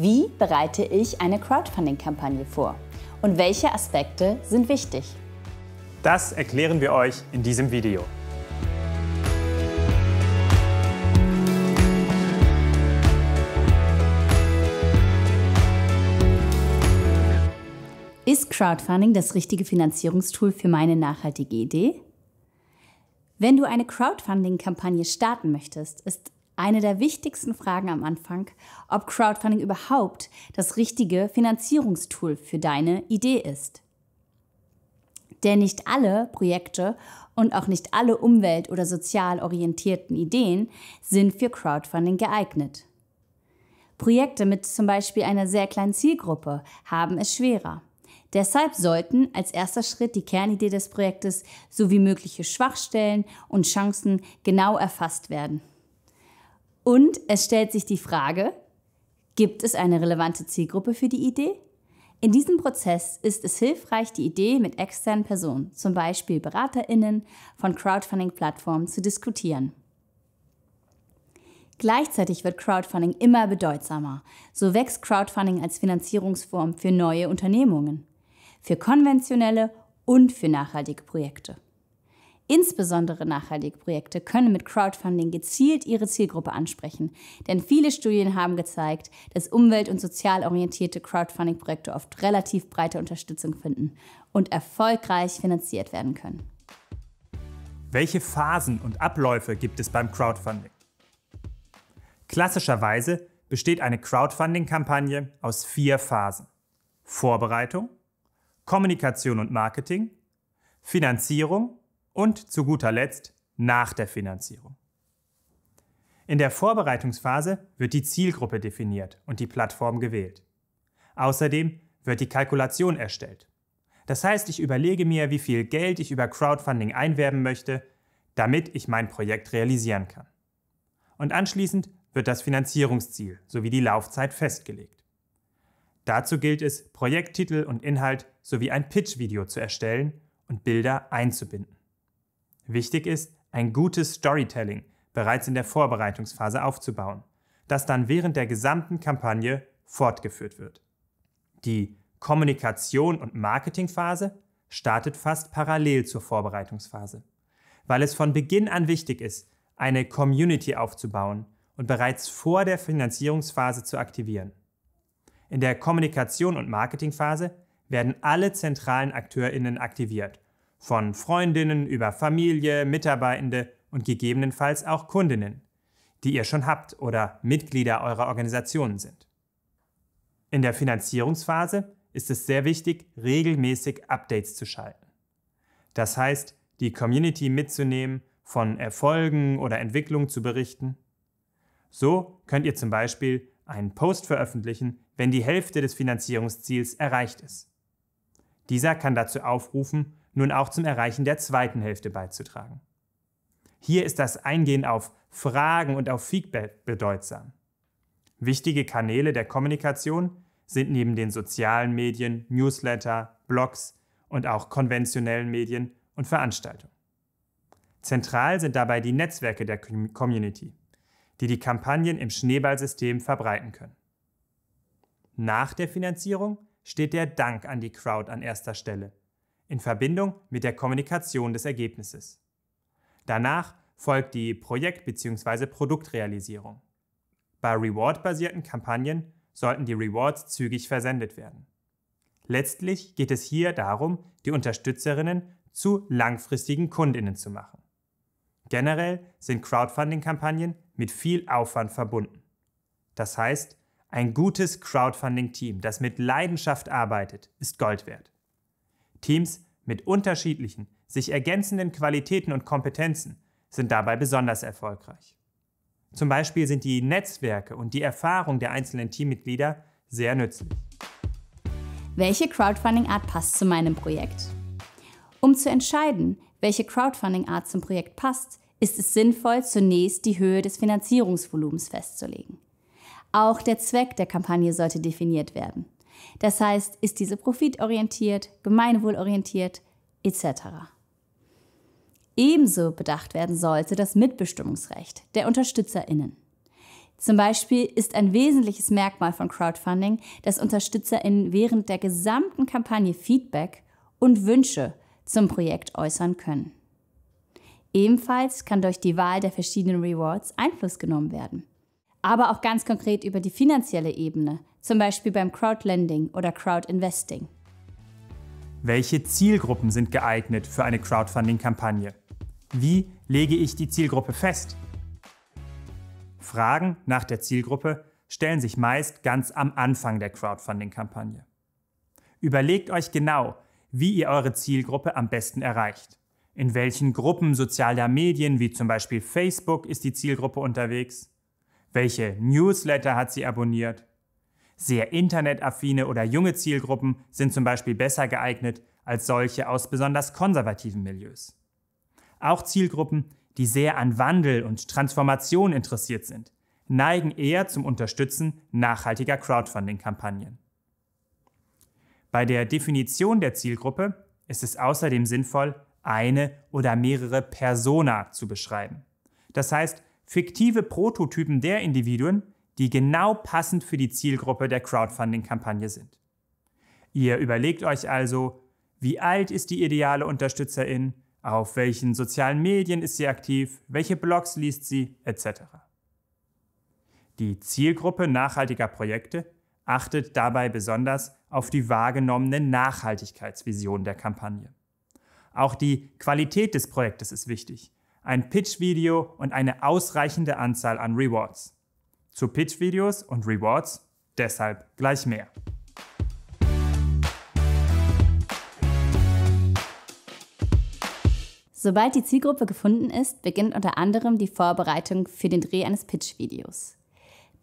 Wie bereite ich eine Crowdfunding-Kampagne vor? Und welche Aspekte sind wichtig? Das erklären wir euch in diesem Video. Ist Crowdfunding das richtige Finanzierungstool für meine nachhaltige Idee? Wenn du eine Crowdfunding-Kampagne starten möchtest, ist eine der wichtigsten Fragen am Anfang, ob Crowdfunding überhaupt das richtige Finanzierungstool für deine Idee ist. Denn nicht alle Projekte und auch nicht alle umwelt- oder sozial orientierten Ideen sind für Crowdfunding geeignet. Projekte mit zum Beispiel einer sehr kleinen Zielgruppe haben es schwerer. Deshalb sollten als erster Schritt die Kernidee des Projektes sowie mögliche Schwachstellen und Chancen genau erfasst werden. Und es stellt sich die Frage, gibt es eine relevante Zielgruppe für die Idee? In diesem Prozess ist es hilfreich, die Idee mit externen Personen, zum Beispiel BeraterInnen von Crowdfunding-Plattformen, zu diskutieren. Gleichzeitig wird Crowdfunding immer bedeutsamer. So wächst Crowdfunding als Finanzierungsform für neue Unternehmungen, für konventionelle und für nachhaltige Projekte. Insbesondere nachhaltige Projekte können mit Crowdfunding gezielt ihre Zielgruppe ansprechen, denn viele Studien haben gezeigt, dass umwelt- und sozial orientierte Crowdfunding-Projekte oft relativ breite Unterstützung finden und erfolgreich finanziert werden können. Welche Phasen und Abläufe gibt es beim Crowdfunding? Klassischerweise besteht eine Crowdfunding-Kampagne aus 4 Phasen: Vorbereitung, Kommunikation und Marketing, Finanzierung und zu guter Letzt nach der Finanzierung. In der Vorbereitungsphase wird die Zielgruppe definiert und die Plattform gewählt. Außerdem wird die Kalkulation erstellt. Das heißt, ich überlege mir, wie viel Geld ich über Crowdfunding einwerben möchte, damit ich mein Projekt realisieren kann. Und anschließend wird das Finanzierungsziel sowie die Laufzeit festgelegt. Dazu gilt es, Projekttitel und Inhalt sowie ein Pitch-Video zu erstellen und Bilder einzubinden. Wichtig ist, ein gutes Storytelling bereits in der Vorbereitungsphase aufzubauen, das dann während der gesamten Kampagne fortgeführt wird. Die Kommunikation- und Marketingphase startet fast parallel zur Vorbereitungsphase, weil es von Beginn an wichtig ist, eine Community aufzubauen und bereits vor der Finanzierungsphase zu aktivieren. In der Kommunikation- und Marketingphase werden alle zentralen AkteurInnen aktiviert, von Freundinnen über Familie, Mitarbeitende und gegebenenfalls auch Kundinnen, die ihr schon habt oder Mitglieder eurer Organisationen sind. In der Finanzierungsphase ist es sehr wichtig, regelmäßig Updates zu schalten. Das heißt, die Community mitzunehmen, von Erfolgen oder Entwicklungen zu berichten. So könnt ihr zum Beispiel einen Post veröffentlichen, wenn die Hälfte des Finanzierungsziels erreicht ist. Dieser kann dazu aufrufen, nun auch zum Erreichen der zweiten Hälfte beizutragen. Hier ist das Eingehen auf Fragen und auf Feedback bedeutsam. Wichtige Kanäle der Kommunikation sind neben den sozialen Medien, Newsletter, Blogs und auch konventionellen Medien und Veranstaltungen. Zentral sind dabei die Netzwerke der Community, die die Kampagnen im Schneeballsystem verbreiten können. Nach der Finanzierung steht der Dank an die Crowd an erster Stelle, in Verbindung mit der Kommunikation des Ergebnisses. Danach folgt die Projekt- bzw. Produktrealisierung. Bei Reward-basierten Kampagnen sollten die Rewards zügig versendet werden. Letztlich geht es hier darum, die Unterstützerinnen zu langfristigen KundInnen zu machen. Generell sind Crowdfunding-Kampagnen mit viel Aufwand verbunden. Das heißt, ein gutes Crowdfunding-Team, das mit Leidenschaft arbeitet, ist Gold wert. Teams mit unterschiedlichen, sich ergänzenden Qualitäten und Kompetenzen sind dabei besonders erfolgreich. Zum Beispiel sind die Netzwerke und die Erfahrung der einzelnen Teammitglieder sehr nützlich. Welche Crowdfunding-Art passt zu meinem Projekt? Um zu entscheiden, welche Crowdfunding-Art zum Projekt passt, ist es sinnvoll, zunächst die Höhe des Finanzierungsvolumens festzulegen. Auch der Zweck der Kampagne sollte definiert werden. Das heißt, ist diese profitorientiert, gemeinwohlorientiert etc. Ebenso bedacht werden sollte das Mitbestimmungsrecht der UnterstützerInnen. Zum Beispiel ist ein wesentliches Merkmal von Crowdfunding, dass UnterstützerInnen während der gesamten Kampagne Feedback und Wünsche zum Projekt äußern können. Ebenfalls kann durch die Wahl der verschiedenen Rewards Einfluss genommen werden. Aber auch ganz konkret über die finanzielle Ebene, zum Beispiel beim Crowdlending oder Crowdinvesting. Welche Zielgruppen sind geeignet für eine Crowdfunding-Kampagne? Wie lege ich die Zielgruppe fest? Fragen nach der Zielgruppe stellen sich meist ganz am Anfang der Crowdfunding-Kampagne. Überlegt euch genau, wie ihr eure Zielgruppe am besten erreicht. In welchen Gruppen sozialer Medien, wie zum Beispiel Facebook, ist die Zielgruppe unterwegs? Welche Newsletter hat sie abonniert? Sehr internetaffine oder junge Zielgruppen sind zum Beispiel besser geeignet als solche aus besonders konservativen Milieus. Auch Zielgruppen, die sehr an Wandel und Transformation interessiert sind, neigen eher zum Unterstützen nachhaltiger Crowdfunding-Kampagnen. Bei der Definition der Zielgruppe ist es außerdem sinnvoll, eine oder mehrere Persona zu beschreiben. Das heißt, fiktive Prototypen der Individuen, die genau passend für die Zielgruppe der Crowdfunding-Kampagne sind. Ihr überlegt euch also, wie alt ist die ideale Unterstützerin, auf welchen sozialen Medien ist sie aktiv, welche Blogs liest sie, etc. Die Zielgruppe nachhaltiger Projekte achtet dabei besonders auf die wahrgenommene Nachhaltigkeitsvision der Kampagne. Auch die Qualität des Projektes ist wichtig. Ein Pitch-Video und eine ausreichende Anzahl an Rewards. Zu Pitch-Videos und Rewards deshalb gleich mehr. Sobald die Zielgruppe gefunden ist, beginnt unter anderem die Vorbereitung für den Dreh eines Pitch-Videos.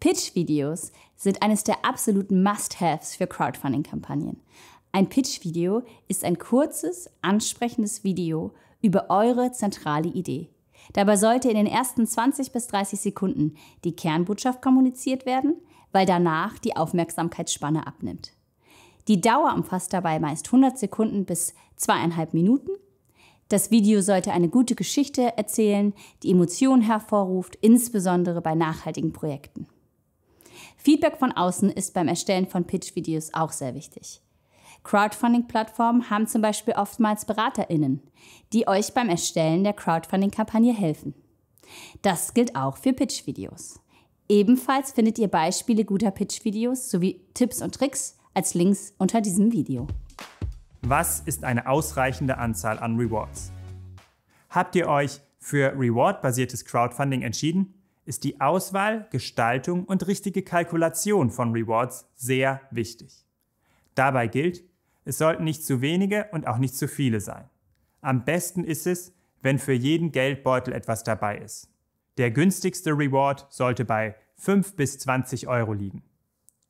Pitch-Videos sind eines der absoluten Must-Haves für Crowdfunding-Kampagnen. Ein Pitch-Video ist ein kurzes, ansprechendes Video über eure zentrale Idee. Dabei sollte in den ersten 20 bis 30 Sekunden die Kernbotschaft kommuniziert werden, weil danach die Aufmerksamkeitsspanne abnimmt. Die Dauer umfasst dabei meist 100 Sekunden bis 2,5 Minuten. Das Video sollte eine gute Geschichte erzählen, die Emotionen hervorruft, insbesondere bei nachhaltigen Projekten. Feedback von außen ist beim Erstellen von Pitch-Videos auch sehr wichtig. Crowdfunding-Plattformen haben zum Beispiel oftmals BeraterInnen, die euch beim Erstellen der Crowdfunding-Kampagne helfen. Das gilt auch für Pitch-Videos. Ebenfalls findet ihr Beispiele guter Pitch-Videos sowie Tipps und Tricks als Links unter diesem Video. Was ist eine ausreichende Anzahl an Rewards? Habt ihr euch für Reward-basiertes Crowdfunding entschieden, ist die Auswahl, Gestaltung und richtige Kalkulation von Rewards sehr wichtig. Dabei gilt, es sollten nicht zu wenige und auch nicht zu viele sein. Am besten ist es, wenn für jeden Geldbeutel etwas dabei ist. Der günstigste Reward sollte bei 5 bis 20 Euro liegen.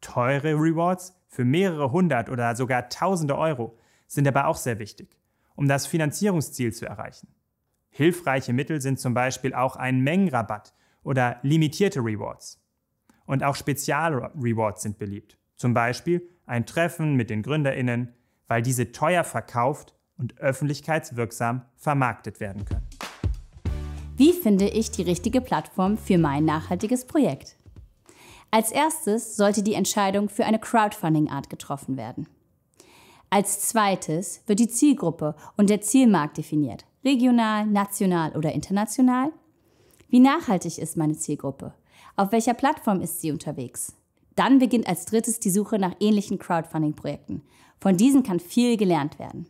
Teure Rewards für mehrere hundert oder sogar tausende Euro sind aber auch sehr wichtig, um das Finanzierungsziel zu erreichen. Hilfreiche Mittel sind zum Beispiel auch ein Mengenrabatt oder limitierte Rewards. Und auch Spezial-Rewards sind beliebt. Zum Beispiel ein Treffen mit den GründerInnen, weil diese teuer verkauft und öffentlichkeitswirksam vermarktet werden können. Wie finde ich die richtige Plattform für mein nachhaltiges Projekt? Als erstes sollte die Entscheidung für eine Crowdfunding-Art getroffen werden. Als zweites wird die Zielgruppe und der Zielmarkt definiert. Regional, national oder international? Wie nachhaltig ist meine Zielgruppe? Auf welcher Plattform ist sie unterwegs? Dann beginnt als drittes die Suche nach ähnlichen Crowdfunding-Projekten. Von diesen kann viel gelernt werden.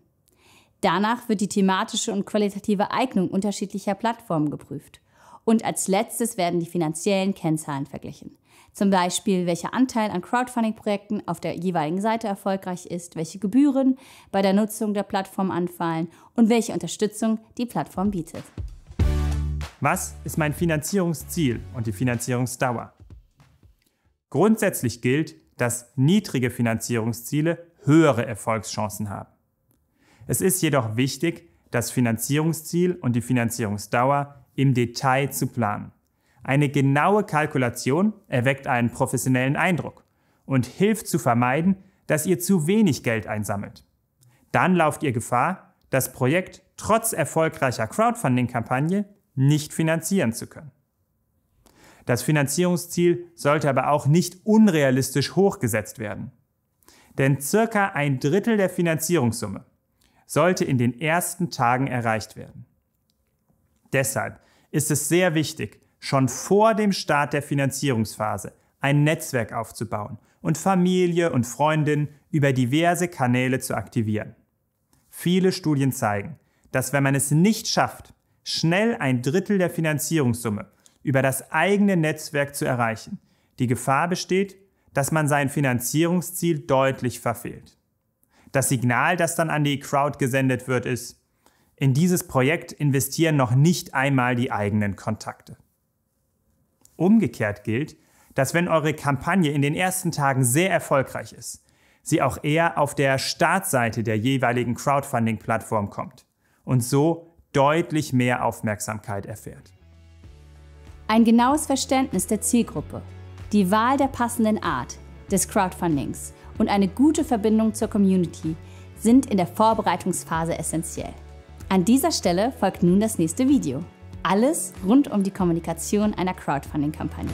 Danach wird die thematische und qualitative Eignung unterschiedlicher Plattformen geprüft. Und als letztes werden die finanziellen Kennzahlen verglichen. Zum Beispiel, welcher Anteil an Crowdfunding-Projekten auf der jeweiligen Seite erfolgreich ist, welche Gebühren bei der Nutzung der Plattform anfallen und welche Unterstützung die Plattform bietet. Was ist mein Finanzierungsziel und die Finanzierungsdauer? Grundsätzlich gilt, dass niedrige Finanzierungsziele höhere Erfolgschancen haben. Es ist jedoch wichtig, das Finanzierungsziel und die Finanzierungsdauer im Detail zu planen. Eine genaue Kalkulation erweckt einen professionellen Eindruck und hilft zu vermeiden, dass ihr zu wenig Geld einsammelt. Dann lauft ihr Gefahr, das Projekt trotz erfolgreicher Crowdfunding-Kampagne nicht finanzieren zu können. Das Finanzierungsziel sollte aber auch nicht unrealistisch hoch gesetzt werden. Denn circa 1/3 der Finanzierungssumme sollte in den ersten Tagen erreicht werden. Deshalb ist es sehr wichtig, schon vor dem Start der Finanzierungsphase ein Netzwerk aufzubauen und Familie und Freundinnen über diverse Kanäle zu aktivieren. Viele Studien zeigen, dass wenn man es nicht schafft, schnell 1/3 der Finanzierungssumme über das eigene Netzwerk zu erreichen, die Gefahr besteht, dass man sein Finanzierungsziel deutlich verfehlt. Das Signal, das dann an die Crowd gesendet wird, ist: In dieses Projekt investieren noch nicht einmal die eigenen Kontakte. Umgekehrt gilt, dass wenn eure Kampagne in den ersten Tagen sehr erfolgreich ist, sie auch eher auf der Startseite der jeweiligen Crowdfunding-Plattform kommt und so deutlich mehr Aufmerksamkeit erfährt. Ein genaues Verständnis der Zielgruppe, die Wahl der passenden Art des Crowdfundings und eine gute Verbindung zur Community sind in der Vorbereitungsphase essentiell. An dieser Stelle folgt nun das nächste Video. Alles rund um die Kommunikation einer Crowdfunding-Kampagne.